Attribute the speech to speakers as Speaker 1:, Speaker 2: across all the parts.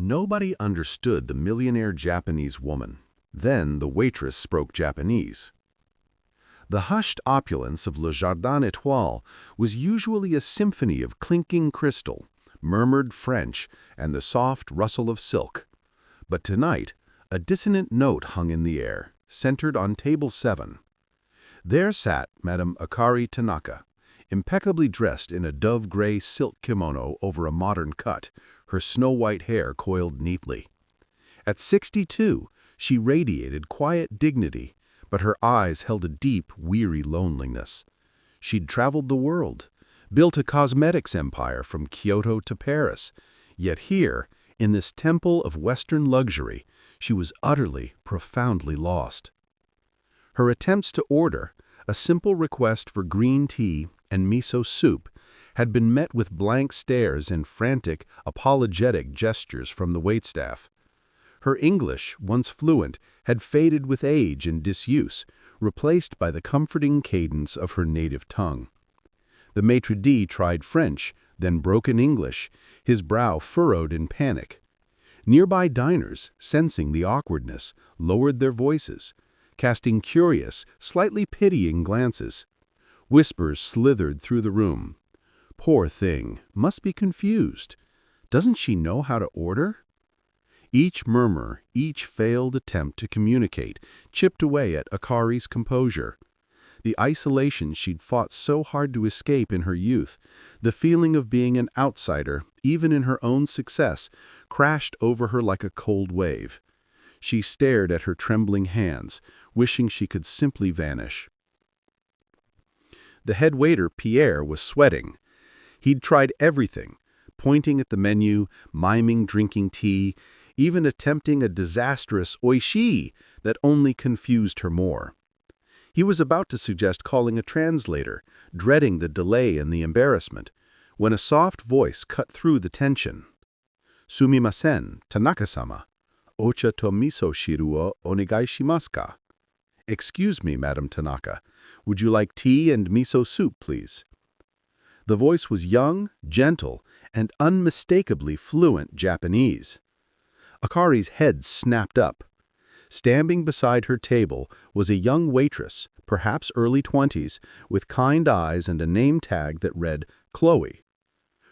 Speaker 1: Nobody understood the millionaire Japanese woman. Then the waitress spoke Japanese. The hushed opulence of Le Jardin Étoile was usually a symphony of clinking crystal, murmured French, and the soft rustle of silk. But tonight, a dissonant note hung in the air, centered on table 7. There sat Madame Akari Tanaka, impeccably dressed in a dove-gray silk kimono over a modern cut, her snow-white hair coiled neatly. At 62, she radiated quiet dignity, but her eyes held a deep, weary loneliness. She'd traveled the world, built a cosmetics empire from Kyoto to Paris, yet here, in this temple of Western luxury, she was utterly, profoundly lost. Her attempts to order, a simple request for green tea and miso soup, had been met with blank stares and frantic, apologetic gestures from the waitstaff. Her English, once fluent, had faded with age and disuse, replaced by the comforting cadence of her native tongue. The maitre d' tried French, then broken English, his brow furrowed in panic. Nearby diners, sensing the awkwardness, lowered their voices, casting curious, slightly pitying glances. Whispers slithered through the room. Poor thing, must be confused. Doesn't she know how to order? Each murmur, each failed attempt to communicate, chipped away at Akari's composure. The isolation she'd fought so hard to escape in her youth, the feeling of being an outsider, even in her own success, crashed over her like a cold wave. She stared at her trembling hands, wishing she could simply vanish. The head waiter, Pierre, was sweating. He'd tried everything, pointing at the menu, miming drinking tea, even attempting a disastrous oishi that only confused her more. He was about to suggest calling a translator, dreading the delay and the embarrassment, when a soft voice cut through the tension. "Sumimasen, Tanaka-sama. Ocha to miso shiru o onegai shimasu ka?" "Excuse me, Madam Tanaka. Would you like tea and miso soup, please?" The voice was young, gentle, and unmistakably fluent Japanese. Akari's head snapped up. Standing beside her table was a young waitress, perhaps early 20s, with kind eyes and a name tag that read Chloe.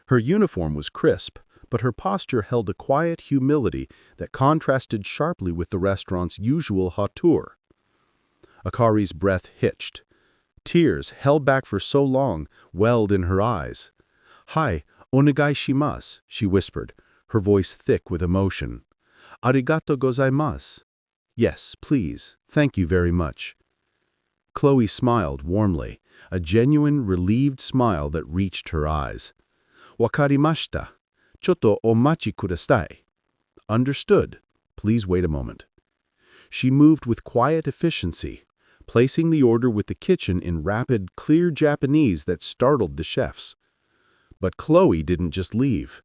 Speaker 1: Her uniform was crisp, but her posture held a quiet humility that contrasted sharply with the restaurant's usual hauteur. Akari's breath hitched. Tears, held back for so long, welled in her eyes. "Hi, onegai shimasu," she whispered, her voice thick with emotion. "Arigato gozaimasu." "Yes, please. Thank you very much." Chloe smiled warmly, a genuine, relieved smile that reached her eyes. "Wakarimashita. Chotto omachi kudasai." "Understood. Please wait a moment." She moved with quiet efficiency, placing the order with the kitchen in rapid, clear Japanese that startled the chefs. But Chloe didn't just leave.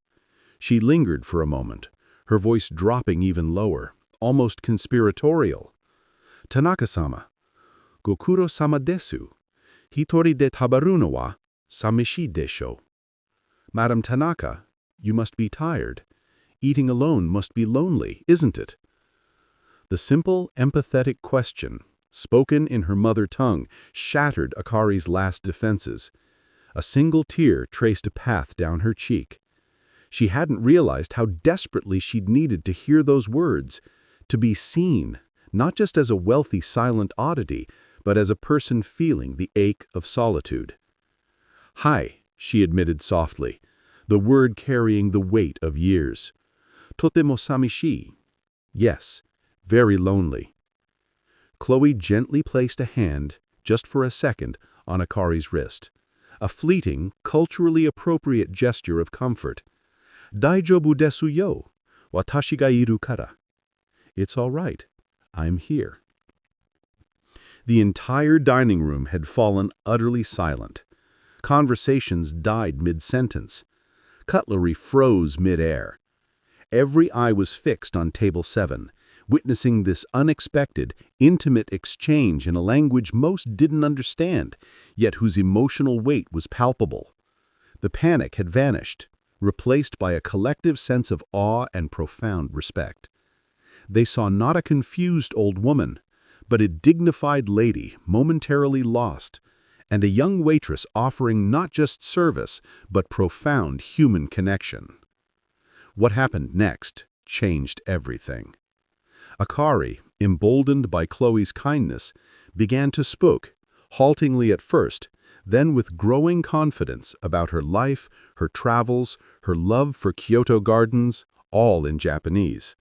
Speaker 1: She lingered for a moment, her voice dropping even lower, almost conspiratorial. "Tanaka-sama, gokuro-sama desu. Hitori de tabaru no wa samishi desho." "Madam Tanaka, you must be tired. Eating alone must be lonely, isn't it?" The simple, empathetic question, spoken in her mother tongue, shattered Akari's last defenses. A single tear traced a path down her cheek. She hadn't realized how desperately she'd needed to hear those words, to be seen, not just as a wealthy silent oddity, but as a person feeling the ache of solitude. "Hi," she admitted softly, the word carrying the weight of years. "Totemo samishi." "Yes, very lonely." Chloe gently placed a hand, just for a second, on Akari's wrist. A fleeting, culturally appropriate gesture of comfort. "Daijoubu desu yo. Watashi ga iru kara." "It's all right. I'm here." The entire dining room had fallen utterly silent. Conversations died mid-sentence. Cutlery froze mid-air. Every eye was fixed on table 7, witnessing this unexpected, intimate exchange in a language most didn't understand, yet whose emotional weight was palpable. The panic had vanished. replaced by a collective sense of awe and profound respect. They saw not a confused old woman, but a dignified lady momentarily lost, and a young waitress offering not just service, but profound human connection. What happened next changed everything. Akari, emboldened by Chloe's kindness, began to speak, haltingly at first, then with growing confidence about her life, her travels, her love for Kyoto gardens, all in Japanese.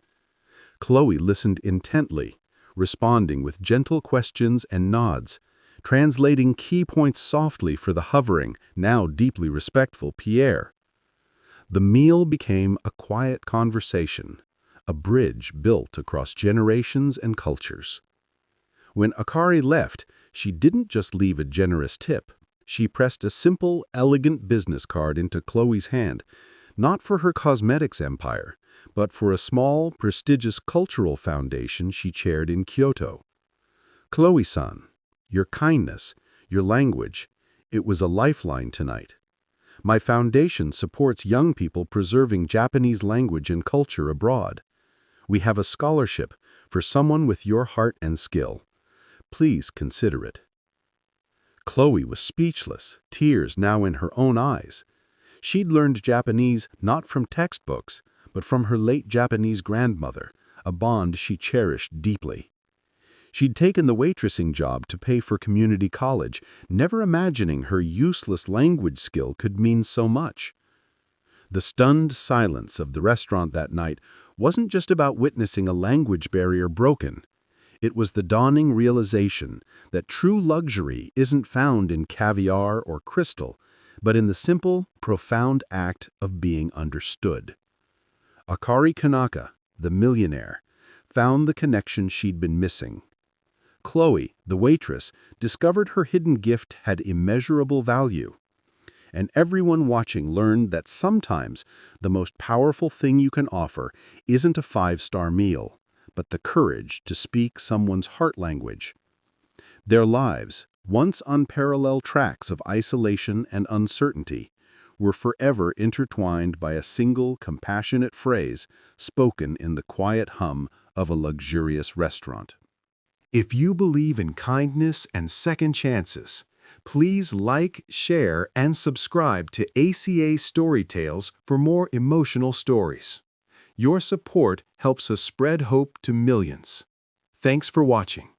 Speaker 1: Chloe listened intently, responding with gentle questions and nods, translating key points softly for the hovering, now deeply respectful Pierre. The meal became a quiet conversation, a bridge built across generations and cultures. When Akari left, she didn't just leave a generous tip. She pressed a simple, elegant business card into Chloe's hand, not for her cosmetics empire, but for a small, prestigious cultural foundation she chaired in Kyoto. Chloe-san, your kindness, your language, it was a lifeline tonight. My foundation supports young people preserving Japanese language and culture abroad. We have a scholarship for someone with your heart and skill. Please consider it. Chloe was speechless, tears now in her own eyes. She'd learned Japanese not from textbooks, but from her late Japanese grandmother, a bond she cherished deeply. She'd taken the waitressing job to pay for community college, never imagining her useless language skill could mean so much. The stunned silence of the restaurant that night wasn't just about witnessing a language barrier broken. It was the dawning realization that true luxury isn't found in caviar or crystal, but in the simple, profound act of being understood. Akari Kanaka, the millionaire, found the connection she'd been missing. Chloe, the waitress, discovered her hidden gift had immeasurable value. And everyone watching learned that sometimes the most powerful thing you can offer isn't a five-star meal, but the courage to speak someone's heart language. Their lives, once unparalleled tracks of isolation and uncertainty, were forever intertwined by a single compassionate phrase spoken in the quiet hum of a luxurious restaurant. If you believe in kindness and second chances, please like, share, and subscribe to ACA Storytales for more emotional stories. Your support helps us spread hope to millions. Thanks for watching.